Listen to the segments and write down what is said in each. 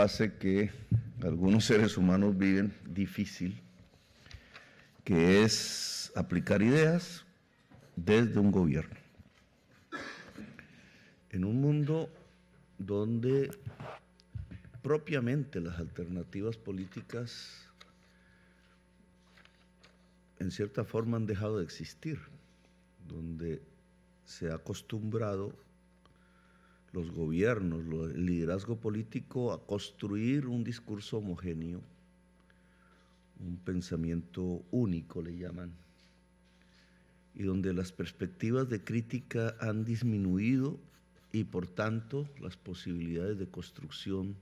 fase que algunos seres humanos viven difícil, que es aplicar ideas desde un gobierno. En un mundo donde propiamente las alternativas políticas en cierta forma han dejado de existir, donde se ha acostumbrado los gobiernos, el liderazgo político a construir un discurso homogéneo, un pensamiento único le llaman, y donde las perspectivas de crítica han disminuido y por tanto las posibilidades de construcción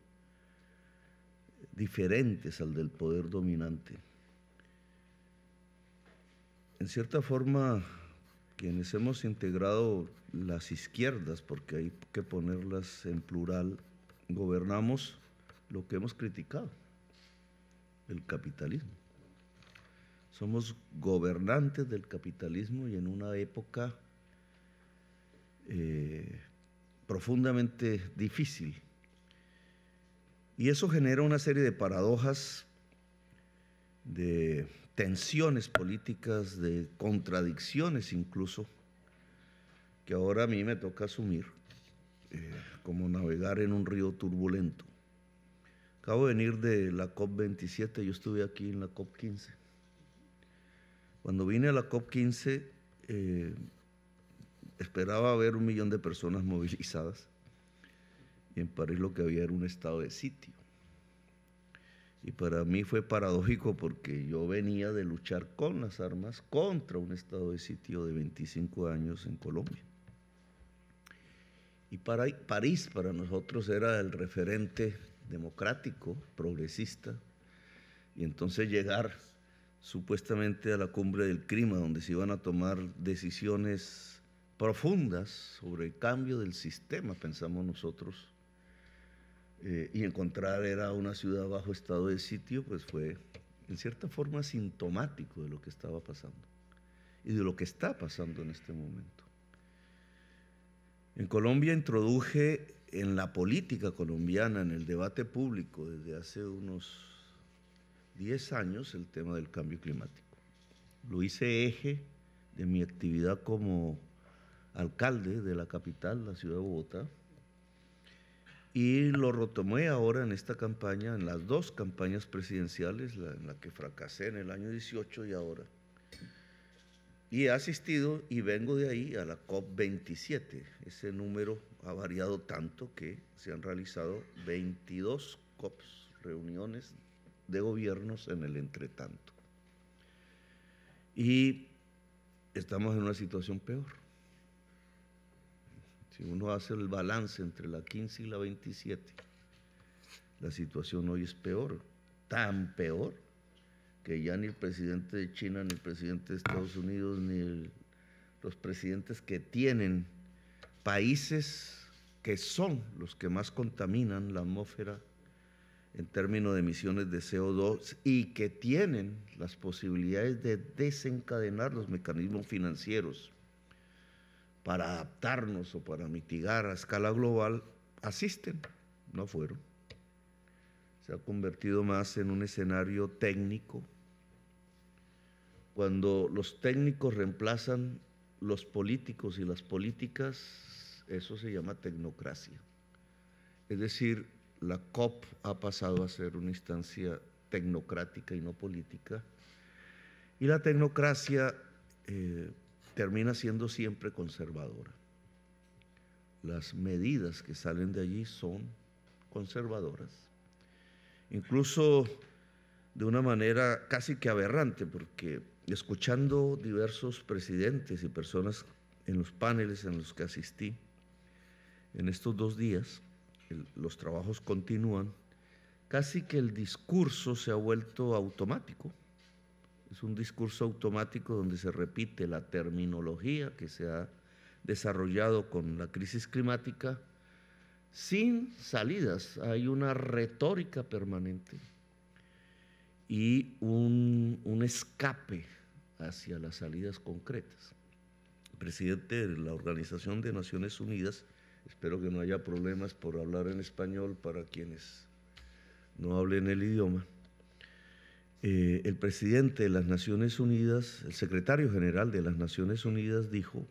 diferentes al del poder dominante. En cierta forma, quienes hemos integrado las izquierdas, porque hay que ponerlas en plural, gobernamos lo que hemos criticado, el capitalismo. Somos gobernantes del capitalismo y en una época profundamente difícil. Y eso genera una serie de paradojas, de tensiones políticas, de contradicciones incluso, que ahora a mí me toca asumir, como navegar en un río turbulento. Acabo de venir de la COP27, yo estuve aquí en la COP15. Cuando vine a la COP15, esperaba ver 1 millón de personas movilizadas, y en París lo que había era un estado de sitio. Y para mí fue paradójico porque yo venía de luchar con las armas contra un estado de sitio de 25 años en Colombia. Y París para nosotros era el referente democrático, progresista, y entonces llegar supuestamente a la cumbre del clima, donde se iban a tomar decisiones profundas sobre el cambio del sistema, pensamos nosotros, y encontrar era una ciudad bajo estado de sitio, pues fue en cierta forma sintomático de lo que estaba pasando y de lo que está pasando en este momento. En Colombia introduje en la política colombiana, en el debate público desde hace unos 10 años el tema del cambio climático. Lo hice eje de mi actividad como alcalde de la capital, la ciudad de Bogotá, y lo retomé ahora en esta campaña, en las 2 campañas presidenciales, en la que fracasé en el año 18 y ahora. Y he asistido y vengo de ahí a la COP27. Ese número ha variado tanto que se han realizado 22 COPs, reuniones de gobiernos en el entretanto. Y estamos en una situación peor. Si uno hace el balance entre la 15 y la 27, la situación hoy es peor, tan peor, que ya ni el presidente de China, ni el presidente de Estados Unidos, ni los presidentes que tienen países que son los que más contaminan la atmósfera en términos de emisiones de CO2 y que tienen las posibilidades de desencadenar los mecanismos financieros para adaptarnos o para mitigar a escala global, asisten, no fueron. Se ha convertido más en un escenario técnico. Cuando los técnicos reemplazan los políticos y las políticas, eso se llama tecnocracia. Es decir, la COP ha pasado a ser una instancia tecnocrática y no política, y la tecnocracia termina siendo siempre conservadora. Las medidas que salen de allí son conservadoras, incluso de una manera casi que aberrante, porque escuchando diversos presidentes y personas en los paneles en los que asistí en estos 2 días, los trabajos continúan, casi que el discurso se ha vuelto automático. Es un discurso automático donde se repite la terminología que se ha desarrollado con la crisis climática sin salidas. Hay una retórica permanente y un escape hacia las salidas concretas. El presidente de la Organización de Naciones Unidas, espero que no haya problemas por hablar en español para quienes no hablen el idioma, el presidente de las Naciones Unidas, el secretario general de las Naciones Unidas dijo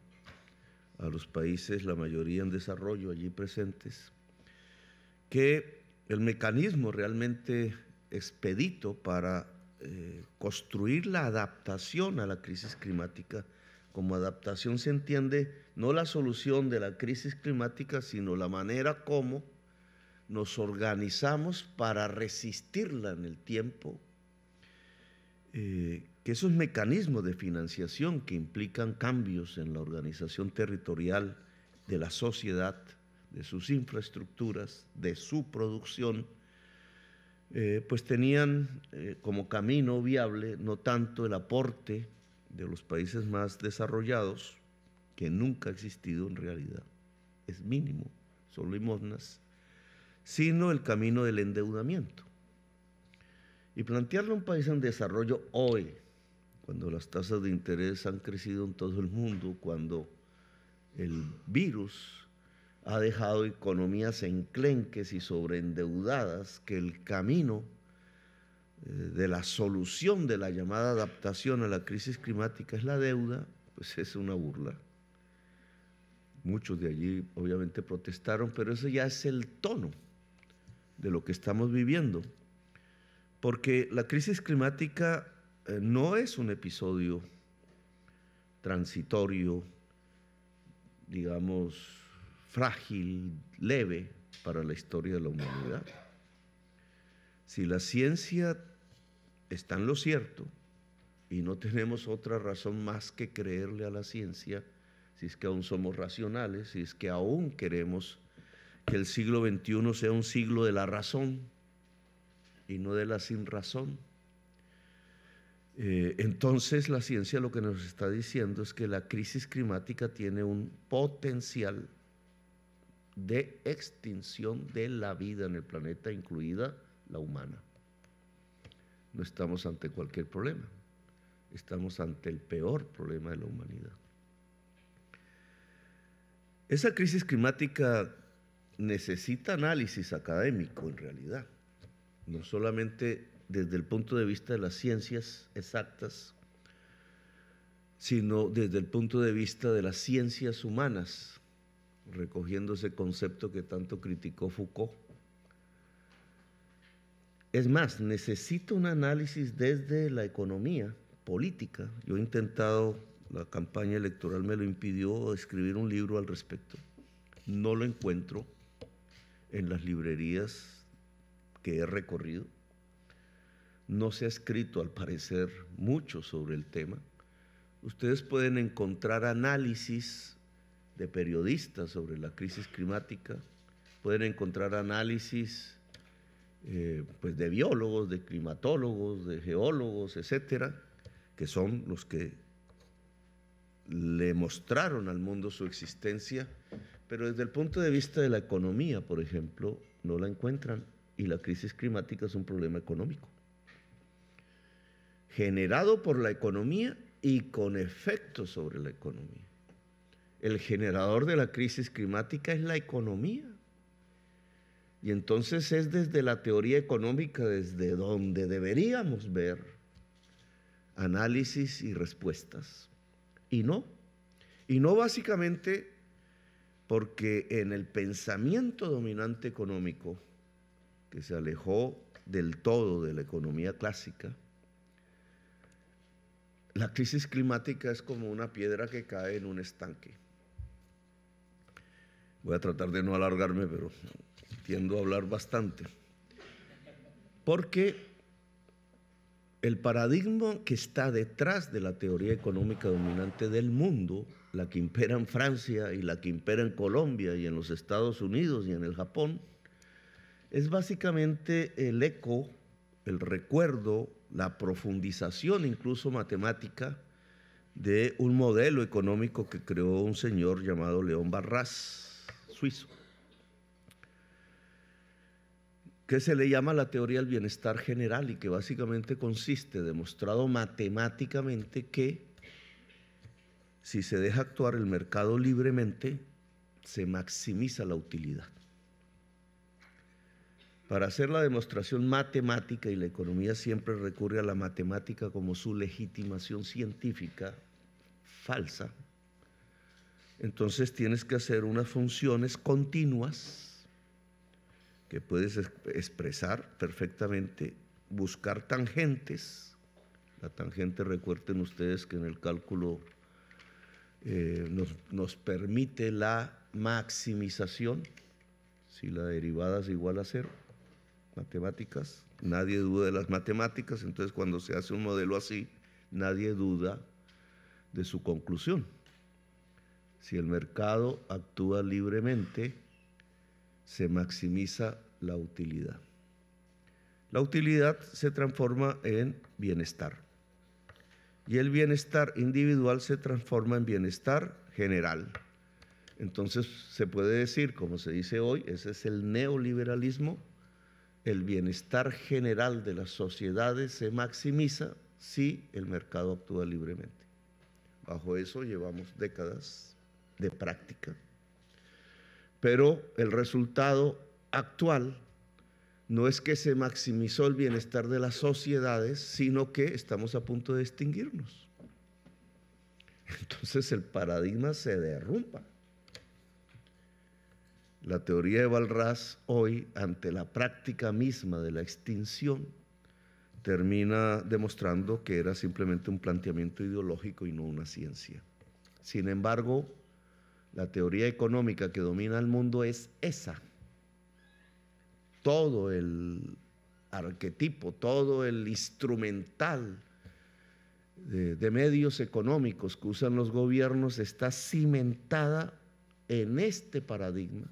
a los países, la mayoría en desarrollo allí presentes, que el mecanismo realmente expedito para construir la adaptación a la crisis climática, como adaptación se entiende no la solución de la crisis climática, sino la manera como nos organizamos para resistirla en el tiempo, que esos mecanismos de financiación que implican cambios en la organización territorial de la sociedad, de sus infraestructuras, de su producción, pues tenían como camino viable no tanto el aporte de los países más desarrollados, que nunca ha existido en realidad, es mínimo, son limosnas, sino el camino del endeudamiento. Y plantearle a un país en desarrollo hoy, cuando las tasas de interés han crecido en todo el mundo, cuando el virus ha dejado economías enclenques y sobreendeudadas, que el camino de la solución de la llamada adaptación a la crisis climática es la deuda, pues es una burla. Muchos de allí obviamente protestaron, pero eso ya es el tono de lo que estamos viviendo, porque la crisis climática no es un episodio transitorio, digamos, frágil, leve para la historia de la humanidad. Si la ciencia está en lo cierto y no tenemos otra razón más que creerle a la ciencia, si es que aún somos racionales, si es que aún queremos que el siglo XXI sea un siglo de la razón y no de la sinrazón, entonces la ciencia lo que nos está diciendo es que la crisis climática tiene un potencial de extinción de la vida en el planeta, incluida la humana. No estamos ante cualquier problema, estamos ante el peor problema de la humanidad. Esa crisis climática necesita análisis académico en realidad, no solamente desde el punto de vista de las ciencias exactas, sino desde el punto de vista de las ciencias humanas, recogiendo ese concepto que tanto criticó Foucault. Es más, necesita un análisis desde la economía política. Yo he intentado, la campaña electoral me lo impidió, escribir un libro al respecto. No lo encuentro en las librerías que he recorrido. No se ha escrito, al parecer, mucho sobre el tema. Ustedes pueden encontrar análisis de periodistas sobre la crisis climática, pueden encontrar análisis pues de biólogos, de climatólogos, de geólogos, etcétera, que son los que le mostraron al mundo su existencia, pero desde el punto de vista de la economía, por ejemplo, no la encuentran, y la crisis climática es un problema económico, generado por la economía y con efectos sobre la economía. El generador de la crisis climática es la economía. Y entonces es desde la teoría económica desde donde deberíamos ver análisis y respuestas. Y no básicamente porque en el pensamiento dominante económico, que se alejó del todo de la economía clásica, la crisis climática es como una piedra que cae en un estanque. Voy a tratar de no alargarme, pero tiendo a hablar bastante. Porque el paradigma que está detrás de la teoría económica dominante del mundo, la que impera en Francia y la que impera en Colombia y en los Estados Unidos y en el Japón, es básicamente el eco, el recuerdo, la profundización incluso matemática de un modelo económico que creó un señor llamado León Barrás, suizo, que se le llama la teoría del bienestar general y que básicamente consiste, demostrado matemáticamente, que si se deja actuar el mercado libremente, se maximiza la utilidad. Para hacer la demostración matemática, y la economía siempre recurre a la matemática como su legitimación científica falsa, entonces tienes que hacer unas funciones continuas que puedes expresar perfectamente, buscar tangentes. La tangente, recuerden ustedes que en el cálculo nos permite la maximización. Si la derivada es igual a cero, matemáticas, nadie duda de las matemáticas, entonces cuando se hace un modelo así, nadie duda de su conclusión. Si el mercado actúa libremente, se maximiza la utilidad. La utilidad se transforma en bienestar. Y el bienestar individual se transforma en bienestar general. Entonces se puede decir, como se dice hoy, ese es el neoliberalismo, el bienestar general de las sociedades se maximiza si el mercado actúa libremente. Bajo eso llevamos décadas de práctica. Pero el resultado actual no es que se maximizó el bienestar de las sociedades, sino que estamos a punto de extinguirnos. Entonces el paradigma se derrumba. La teoría de Walras hoy, ante la práctica misma de la extinción, termina demostrando que era simplemente un planteamiento ideológico y no una ciencia. Sin embargo, la teoría económica que domina el mundo es esa. Todo el arquetipo, todo el instrumental de medios económicos que usan los gobiernos está cimentada en este paradigma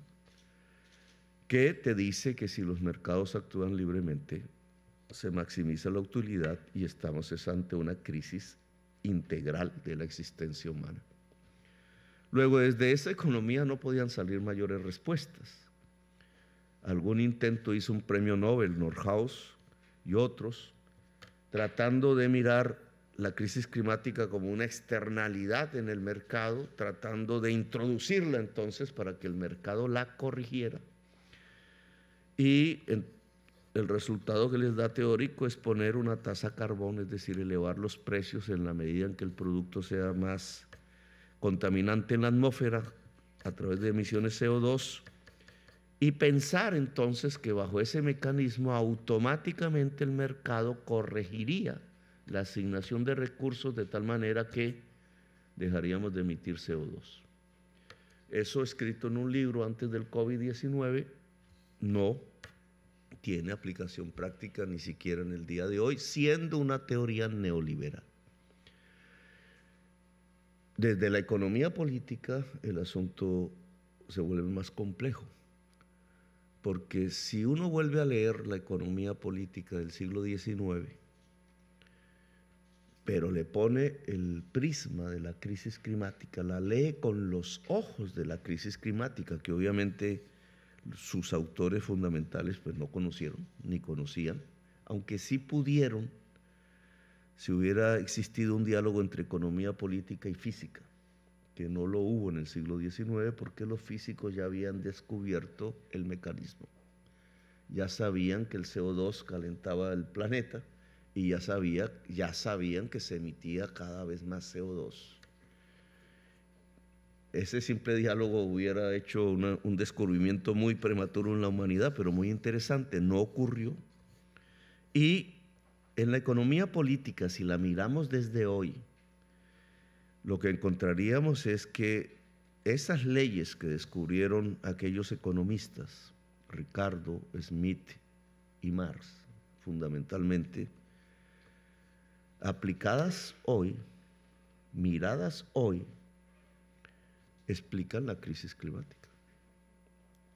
que te dice que si los mercados actúan libremente, se maximiza la utilidad y estamos ante una crisis integral de la existencia humana. Luego, desde esa economía no podían salir mayores respuestas. Algún intento hizo un premio Nobel, Nordhaus y otros, tratando de mirar la crisis climática como una externalidad en el mercado, tratando de introducirla entonces para que el mercado la corrigiera. Y el resultado que les da teórico es poner una tasa carbón, es decir, elevar los precios en la medida en que el producto sea más contaminante en la atmósfera a través de emisiones CO2, y pensar entonces que bajo ese mecanismo automáticamente el mercado corregiría la asignación de recursos de tal manera que dejaríamos de emitir CO2. Eso escrito en un libro antes del COVID-19 no tiene aplicación práctica ni siquiera en el día de hoy, siendo una teoría neoliberal. Desde la economía política el asunto se vuelve más complejo, porque si uno vuelve a leer la economía política del siglo XIX, pero le pone el prisma de la crisis climática, la lee con los ojos de la crisis climática, que obviamente sus autores fundamentales pues no conocieron ni conocían, aunque sí pudieron si hubiera existido un diálogo entre economía política y física, que no lo hubo en el siglo XIX porque los físicos ya habían descubierto el mecanismo. Ya sabían que el CO2 calentaba el planeta y ya sabían que se emitía cada vez más CO2. Ese simple diálogo hubiera hecho un descubrimiento muy prematuro en la humanidad, pero muy interesante, no ocurrió. Y en la economía política, si la miramos desde hoy, lo que encontraríamos es que esas leyes que descubrieron aquellos economistas, Ricardo, Smith y Marx, fundamentalmente, aplicadas hoy, miradas hoy, explican la crisis climática,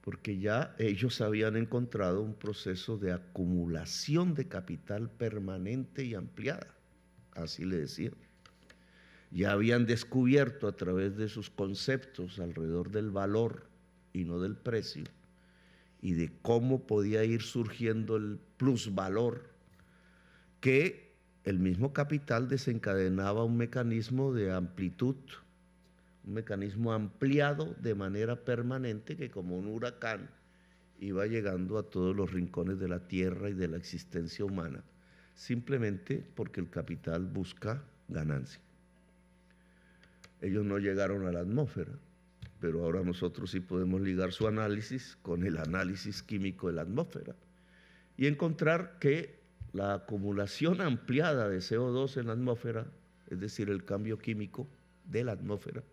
porque ya ellos habían encontrado un proceso de acumulación de capital permanente y ampliada, así le decían. Ya habían descubierto a través de sus conceptos alrededor del valor y no del precio, y de cómo podía ir surgiendo el plusvalor, que el mismo capital desencadenaba un mecanismo de amplitud, un mecanismo ampliado de manera permanente que como un huracán y va llegando a todos los rincones de la tierra y de la existencia humana, simplemente porque el capital busca ganancia. Ellos no llegaron a la atmósfera, pero ahora nosotros sí podemos ligar su análisis con el análisis químico de la atmósfera y encontrar que la acumulación ampliada de CO2 en la atmósfera, es decir, el cambio químico de la atmósfera,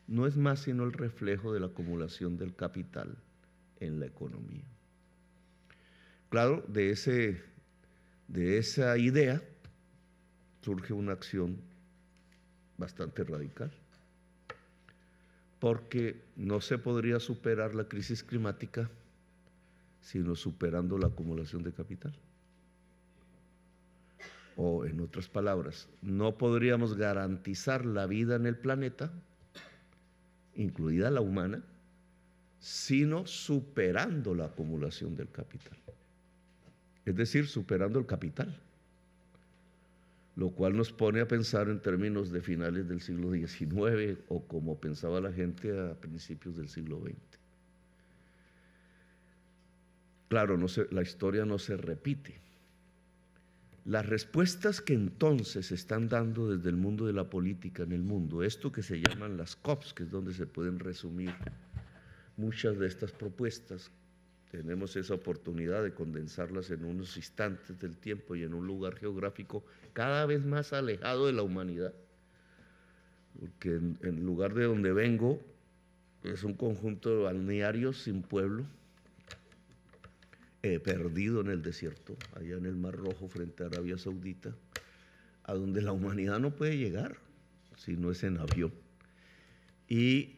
no es más sino el reflejo de la acumulación del capital en la economía. Claro, de esa idea surge una acción bastante radical, porque no se podría superar la crisis climática sino superando la acumulación de capital. O en otras palabras, no podríamos garantizar la vida en el planeta, incluida la humana, sino superando la acumulación del capital. Es decir, superando el capital, lo cual nos pone a pensar en términos de finales del siglo XIX o como pensaba la gente a principios del siglo XX. Claro, la historia no se repite. Las respuestas que entonces se están dando desde el mundo de la política en el mundo, esto que se llaman las COPs, que es donde se pueden resumir muchas de estas propuestas, tenemos esa oportunidad de condensarlas en unos instantes del tiempo y en un lugar geográfico cada vez más alejado de la humanidad, porque en el lugar de donde vengo es un conjunto de balnearios sin pueblo, perdido en el desierto, allá en el Mar Rojo frente a Arabia Saudita, a donde la humanidad no puede llegar si no es en avión, y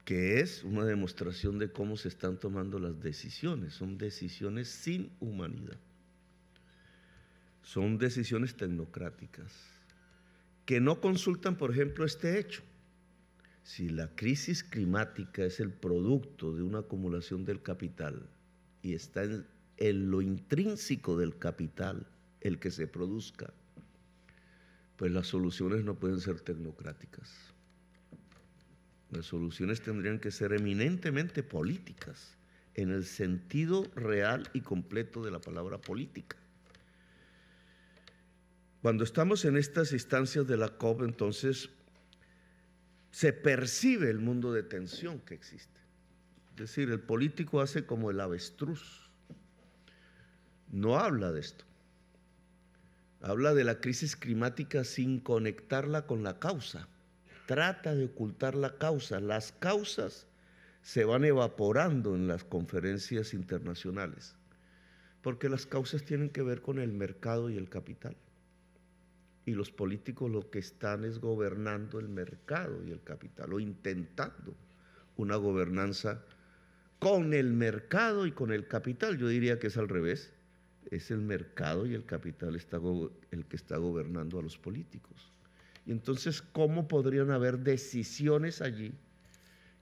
que es una demostración de cómo se están tomando las decisiones. Son decisiones sin humanidad, son decisiones tecnocráticas, que no consultan, por ejemplo, este hecho. Si la crisis climática es el producto de una acumulación del capital y está en lo intrínseco del capital el que se produzca, pues las soluciones no pueden ser tecnocráticas. Las soluciones tendrían que ser eminentemente políticas, en el sentido real y completo de la palabra política. Cuando estamos en estas instancias de la COP, entonces se percibe el mundo de tensión que existe. Es decir, el político hace como el avestruz, no habla de esto, habla de la crisis climática sin conectarla con la causa, trata de ocultar la causa. Las causas se van evaporando en las conferencias internacionales, porque las causas tienen que ver con el mercado y el capital. Y los políticos lo que están es gobernando el mercado y el capital, o intentando una gobernanza con el mercado y con el capital. Yo diría que es al revés, es el mercado y el capital el que está gobernando a los políticos. Y entonces, ¿cómo podrían haber decisiones allí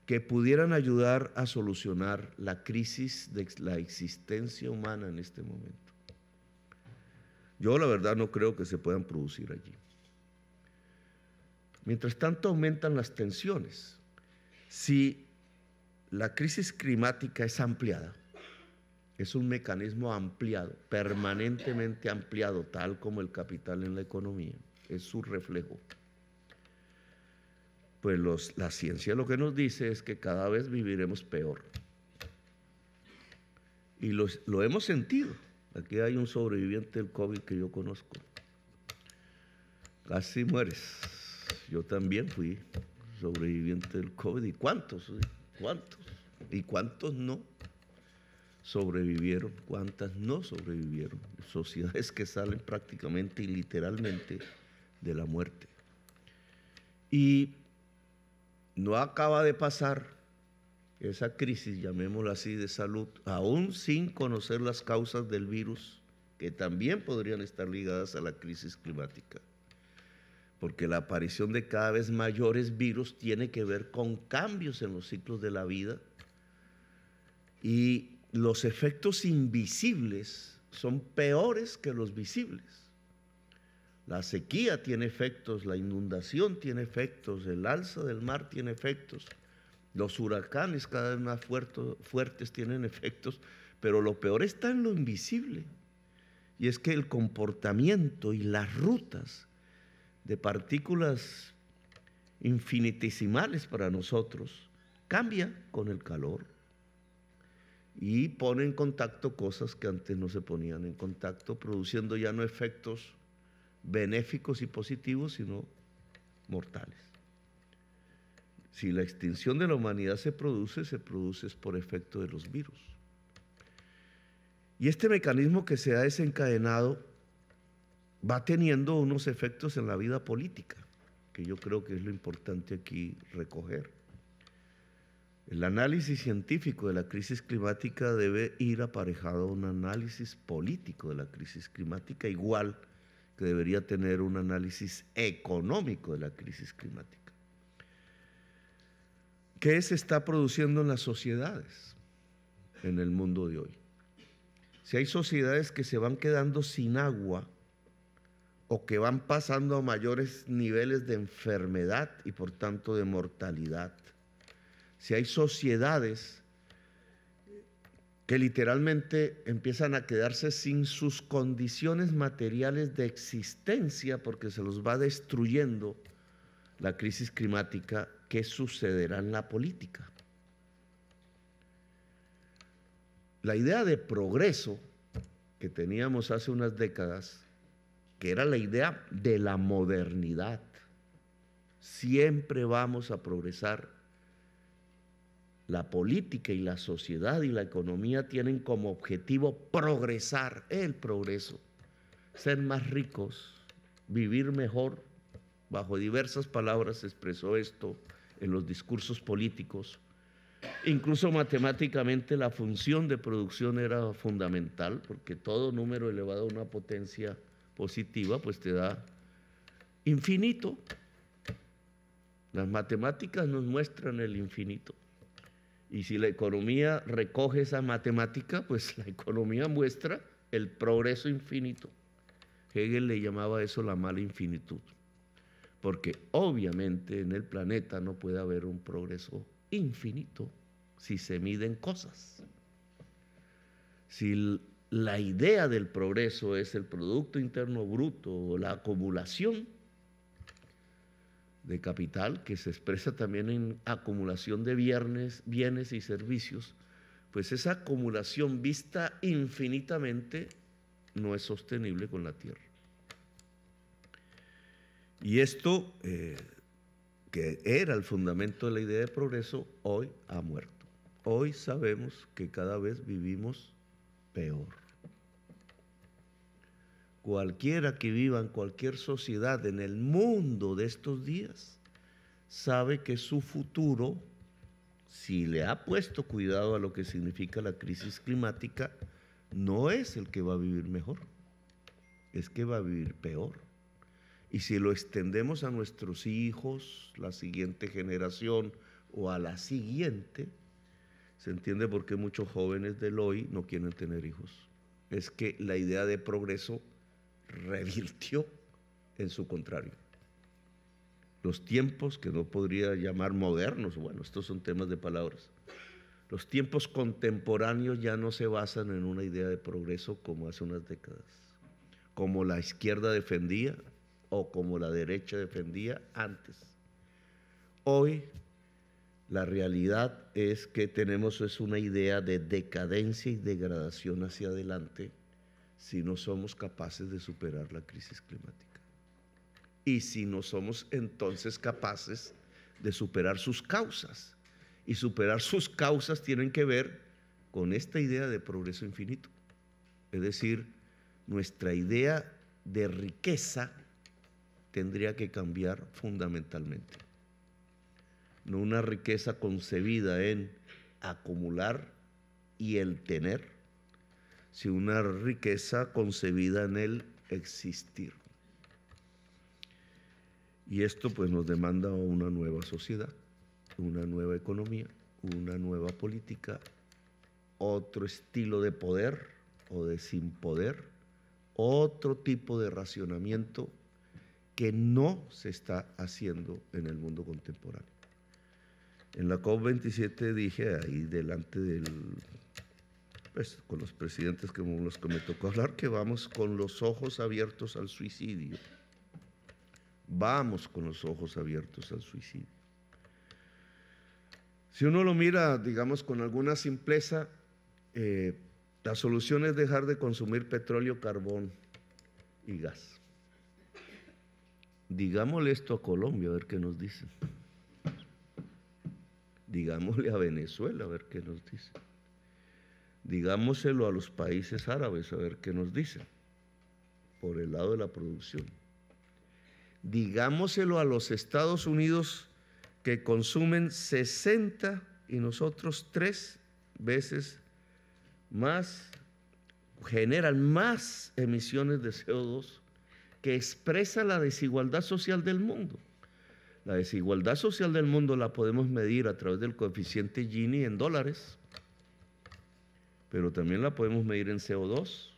que pudieran ayudar a solucionar la crisis de la existencia humana en este momento? Yo la verdad no creo que se puedan producir allí. Mientras tanto aumentan las tensiones. Si la crisis climática es ampliada, es un mecanismo ampliado, permanentemente ampliado, tal como el capital en la economía, es su reflejo. Pues la ciencia lo que nos dice es que cada vez viviremos peor. Y lo hemos sentido. Aquí hay un sobreviviente del COVID que yo conozco. Casi mueres. Yo también fui sobreviviente del COVID. ¿Y cuántos? ¿Cuántos? ¿Y cuántos no sobrevivieron? ¿Cuántas no sobrevivieron? Sociedades que salen prácticamente y literalmente de la muerte. Y no acaba de pasar esa crisis, llamémosla así, de salud, aún sin conocer las causas del virus, que también podrían estar ligadas a la crisis climática, porque la aparición de cada vez mayores virus tiene que ver con cambios en los ciclos de la vida, y los efectos invisibles son peores que los visibles. La sequía tiene efectos, la inundación tiene efectos, el alza del mar tiene efectos, Los huracanes cada vez más fuertes tienen efectos, pero lo peor está en lo invisible. Y es que el comportamiento y las rutas de partículas infinitesimales para nosotros cambia con el calor y pone en contacto cosas que antes no se ponían en contacto, produciendo ya no efectos benéficos y positivos, sino mortales. Si la extinción de la humanidad se produce por efecto de los virus. Y este mecanismo que se ha desencadenado va teniendo unos efectos en la vida política, que yo creo que es lo importante aquí recoger. El análisis científico de la crisis climática debe ir aparejado a un análisis político de la crisis climática, igual que debería tener un análisis económico de la crisis climática. ¿Qué se está produciendo en las sociedades en el mundo de hoy? Si hay sociedades que se van quedando sin agua o que van pasando a mayores niveles de enfermedad y por tanto de mortalidad, si hay sociedades que literalmente empiezan a quedarse sin sus condiciones materiales de existencia porque se los va destruyendo la crisis climática, ¿qué sucederá en la política? La idea de progreso que teníamos hace unas décadas, que era la idea de la modernidad, siempre vamos a progresar. La política y la sociedad y la economía tienen como objetivo progresar, el progreso, ser más ricos, vivir mejor. Bajo diversas palabras se expresó esto en los discursos políticos. Incluso matemáticamente la función de producción era fundamental, porque todo número elevado a una potencia positiva pues te da infinito. Las matemáticas nos muestran el infinito. Y si la economía recoge esa matemática, pues la economía muestra el progreso infinito. Hegel le llamaba eso la mala infinitud, porque obviamente en el planeta no puede haber un progreso infinito si se miden cosas. Si la idea del progreso es el Producto Interno Bruto o la acumulación de capital, que se expresa también en acumulación de bienes y servicios, pues esa acumulación vista infinitamente no es sostenible con la tierra. Y esto, que era el fundamento de la idea de progreso, hoy ha muerto. Hoy sabemos que cada vez vivimos peor. Cualquiera que viva en cualquier sociedad en el mundo de estos días sabe que su futuro, si le ha puesto cuidado a lo que significa la crisis climática, no es el que va a vivir mejor, es que va a vivir peor. Y si lo extendemos a nuestros hijos, la siguiente generación o a la siguiente, se entiende por qué muchos jóvenes del hoy no quieren tener hijos. Es que la idea de progreso revirtió en su contrario. Los tiempos, que no podría llamar modernos, bueno, estos son temas de palabras, los tiempos contemporáneos ya no se basan en una idea de progreso como hace unas décadas, como la izquierda defendía o como la derecha defendía antes. Hoy la realidad es que tenemos una idea de decadencia y degradación hacia adelante si no somos capaces de superar la crisis climática. Y si no somos entonces capaces de superar sus causas. Y superar sus causas tienen que ver con esta idea de progreso infinito. Es decir, nuestra idea de riqueza tendría que cambiar fundamentalmente. No una riqueza concebida en acumular y el tener, sino una riqueza concebida en el existir. Y esto pues nos demanda una nueva sociedad, una nueva economía, una nueva política, otro estilo de poder o de sin poder, otro tipo de racionamiento que no se está haciendo en el mundo contemporáneo. En la COP27 dije ahí delante pues, con los presidentes con los que me tocó hablar, que vamos con los ojos abiertos al suicidio. Vamos con los ojos abiertos al suicidio. Si uno lo mira, digamos, con alguna simpleza, la solución es dejar de consumir petróleo, carbón y gas. Digámosle esto a Colombia, a ver qué nos dicen. Digámosle a Venezuela, a ver qué nos dicen. Digámoselo a los países árabes, a ver qué nos dicen, por el lado de la producción. Digámoselo a los Estados Unidos, que consumen 60 y nosotros 3 veces más, generan más emisiones de CO2, que expresa la desigualdad social del mundo. La desigualdad social del mundo la podemos medir a través del coeficiente Gini en dólares, pero también la podemos medir en CO2.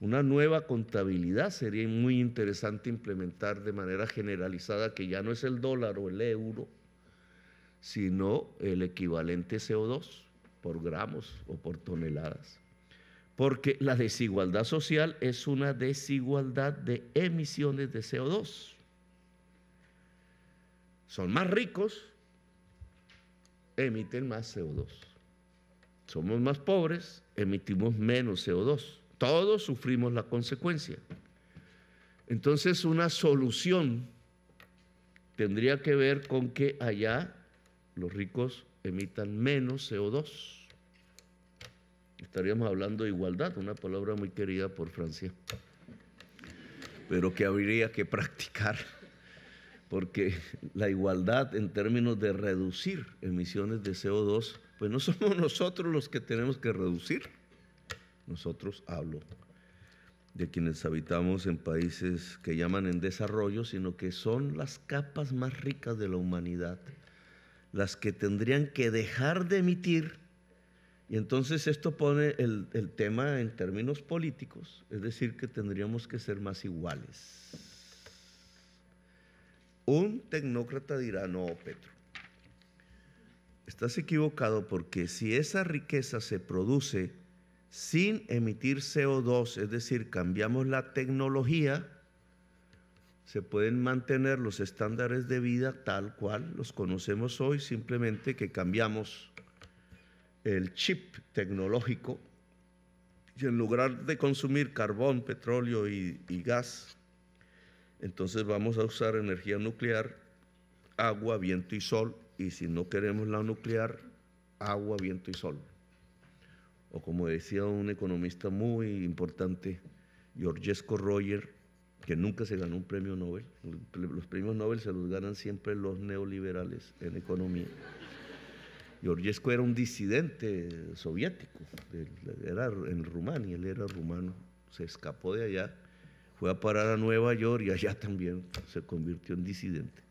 Una nueva contabilidad sería muy interesante implementar de manera generalizada, que ya no es el dólar o el euro, sino el equivalente CO2 por gramos o por toneladas. Porque la desigualdad social es una desigualdad de emisiones de CO2. Son más ricos, emiten más CO2. Somos más pobres, emitimos menos CO2. Todos sufrimos la consecuencia. Entonces, una solución tendría que ver con que allá los ricos emitan menos CO2. Estaríamos hablando de igualdad, una palabra muy querida por Francia, pero que habría que practicar, porque la igualdad en términos de reducir emisiones de CO2, pues no somos nosotros los que tenemos que reducir. Nosotros, hablo de quienes habitamos en países que llaman en desarrollo, sino que son las capas más ricas de la humanidad las que tendrían que dejar de emitir. Y entonces esto pone el tema en términos políticos, es decir, que tendríamos que ser más iguales. Un tecnócrata dirá: no, Petro, estás equivocado, porque si esa riqueza se produce sin emitir CO2, es decir, cambiamos la tecnología, se pueden mantener los estándares de vida tal cual los conocemos hoy, simplemente que cambiamos el chip tecnológico, y en lugar de consumir carbón, petróleo y gas, entonces vamos a usar energía nuclear, agua, viento y sol, y si no queremos la nuclear, agua, viento y sol. O como decía un economista muy importante, Georgescu Royer, que nunca se ganó un premio Nobel. Los premios Nobel se los ganan siempre los neoliberales en economía. Georgescu era un disidente soviético, era en Rumania, él era rumano, se escapó de allá, fue a parar a Nueva York y allá también se convirtió en disidente.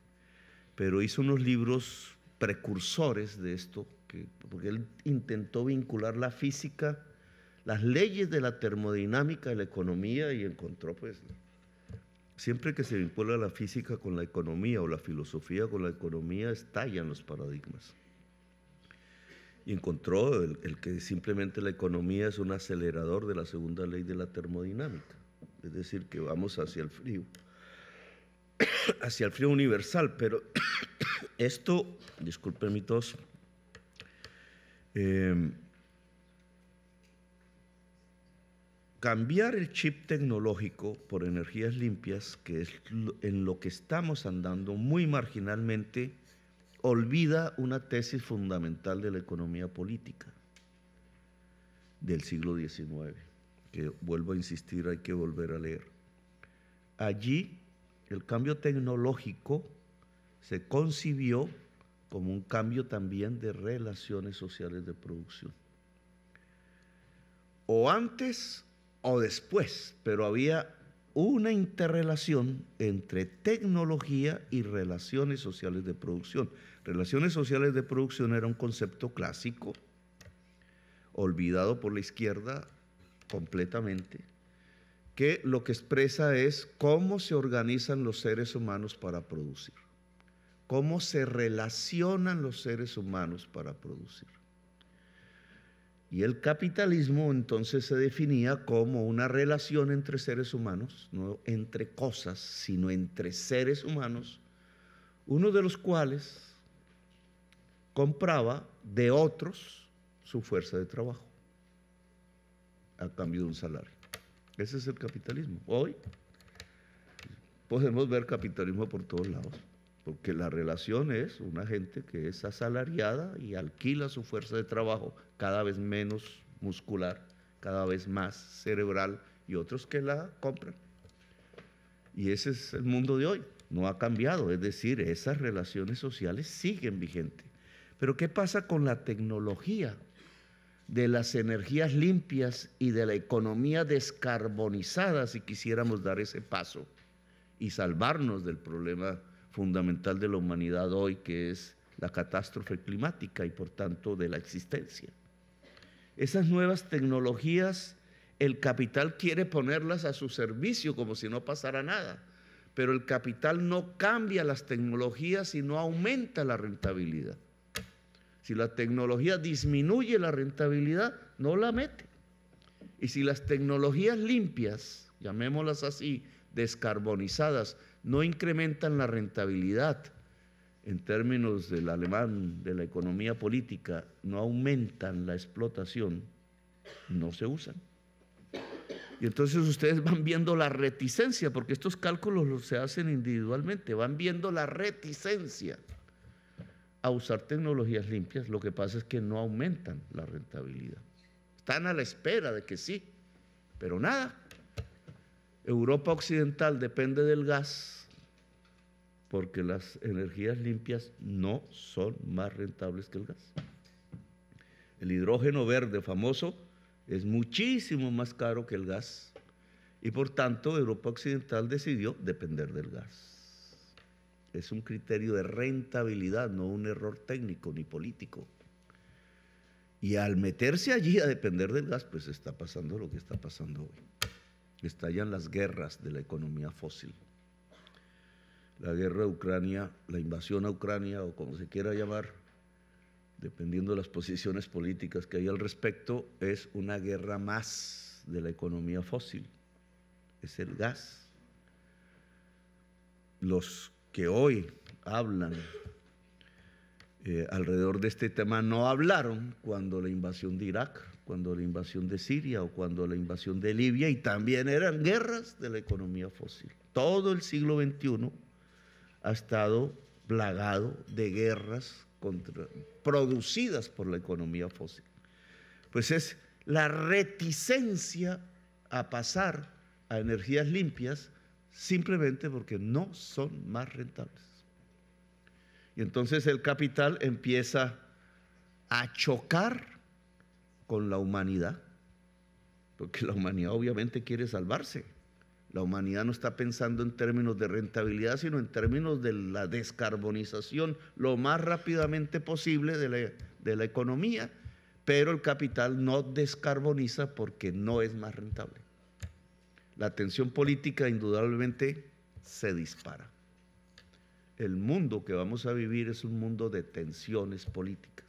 Pero hizo unos libros precursores de esto, porque él intentó vincular la física, las leyes de la termodinámica de la economía, y encontró, pues, siempre que se vincula la física con la economía o la filosofía con la economía, estallan los paradigmas. Y encontró el que simplemente la economía es un acelerador de la segunda ley de la termodinámica, es decir, que vamos hacia el frío, hacia el frío universal. Pero esto, disculpen mi tos, cambiar el chip tecnológico por energías limpias, que es en lo que estamos andando muy marginalmente, olvida una tesis fundamental de la economía política del siglo XIX, que, vuelvo a insistir, hay que volver a leer. Allí el cambio tecnológico se concibió como un cambio también de relaciones sociales de producción. O antes o después, pero había una interrelación entre tecnología y relaciones sociales de producción. Relaciones sociales de producción era un concepto clásico, olvidado por la izquierda completamente, que lo que expresa es cómo se organizan los seres humanos para producir, cómo se relacionan los seres humanos para producir. Y el capitalismo entonces se definía como una relación entre seres humanos, no entre cosas, sino entre seres humanos, uno de los cuales compraba de otros su fuerza de trabajo a cambio de un salario. Ese es el capitalismo. Hoy podemos ver capitalismo por todos lados, porque la relación es una gente que es asalariada y alquila su fuerza de trabajo, cada vez menos muscular, cada vez más cerebral, y otros que la compran. Y ese es el mundo de hoy, no ha cambiado, es decir, esas relaciones sociales siguen vigentes. Pero ¿qué pasa con la tecnología de las energías limpias y de la economía descarbonizada si quisiéramos dar ese paso y salvarnos del problema fundamental de la humanidad hoy, que es la catástrofe climática y por tanto de la existencia? Esas nuevas tecnologías, el capital quiere ponerlas a su servicio como si no pasara nada, pero el capital no cambia las tecnologías y no aumenta la rentabilidad. Si la tecnología disminuye la rentabilidad, no la mete. Y si las tecnologías limpias, llamémoslas así, descarbonizadas, no incrementan la rentabilidad, en términos del alemán, de la economía política, no aumentan la explotación, no se usan. Y entonces ustedes van viendo la reticencia, porque estos cálculos se hacen individualmente, van viendo la reticencia a usar tecnologías limpias. Lo que pasa es que no aumentan la rentabilidad. Están a la espera de que sí, pero nada. Europa Occidental depende del gas porque las energías limpias no son más rentables que el gas. El hidrógeno verde famoso es muchísimo más caro que el gas y por tanto Europa Occidental decidió depender del gas. Es un criterio de rentabilidad, no un error técnico ni político. Y al meterse allí a depender del gas, pues está pasando lo que está pasando hoy. Estallan las guerras de la economía fósil. La guerra de Ucrania, la invasión a Ucrania o como se quiera llamar, dependiendo de las posiciones políticas que hay al respecto, es una guerra más de la economía fósil. Es el gas. Los que hoy hablan alrededor de este tema no hablaron cuando la invasión de Irak, cuando la invasión de Siria o cuando la invasión de Libia, y también eran guerras de la economía fósil. Todo el siglo XXI ha estado plagado de guerras producidas por la economía fósil. Pues es la reticencia a pasar a energías limpias simplemente porque no son más rentables. Y entonces el capital empieza a chocar con la humanidad, porque la humanidad obviamente quiere salvarse. La humanidad no está pensando en términos de rentabilidad, sino en términos de la descarbonización lo más rápidamente posible de la economía, pero el capital no descarboniza porque no es más rentable. La tensión política indudablemente se dispara. El mundo que vamos a vivir es un mundo de tensiones políticas.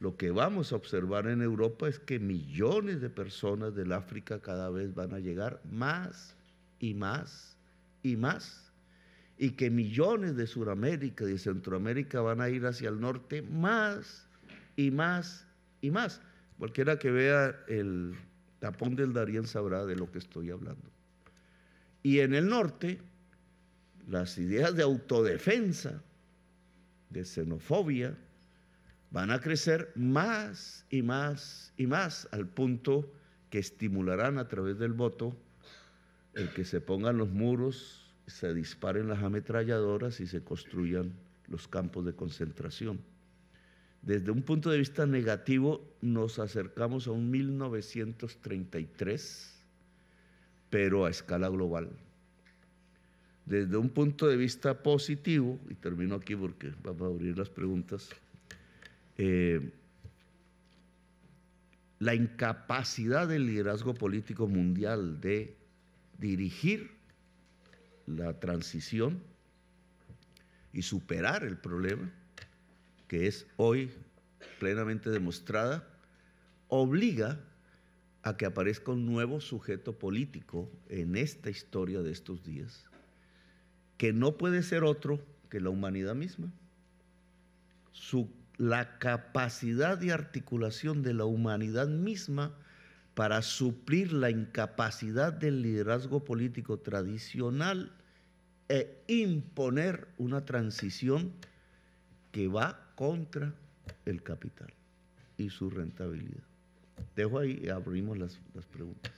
Lo que vamos a observar en Europa es que millones de personas del África cada vez van a llegar más y más y más, y que millones de Sudamérica y de Centroamérica van a ir hacia el norte más y más y más. Cualquiera que vea el tapón del Darién sabrá de lo que estoy hablando. Y en el norte, las ideas de autodefensa, de xenofobia, van a crecer más y más y más, al punto que estimularán a través del voto el que se pongan los muros, se disparen las ametralladoras y se construyan los campos de concentración. Desde un punto de vista negativo, nos acercamos a un 1933, pero a escala global. Desde un punto de vista positivo, y termino aquí porque vamos a abrir las preguntas, la incapacidad del liderazgo político mundial de dirigir la transición y superar el problema, que es hoy plenamente demostrada, obliga a que aparezca un nuevo sujeto político en esta historia de estos días, que no puede ser otro que la humanidad misma. La capacidad de articulación de la humanidad misma para suplir la incapacidad del liderazgo político tradicional e imponer una transición que va contra el capital y su rentabilidad. Dejo ahí y abrimos las preguntas.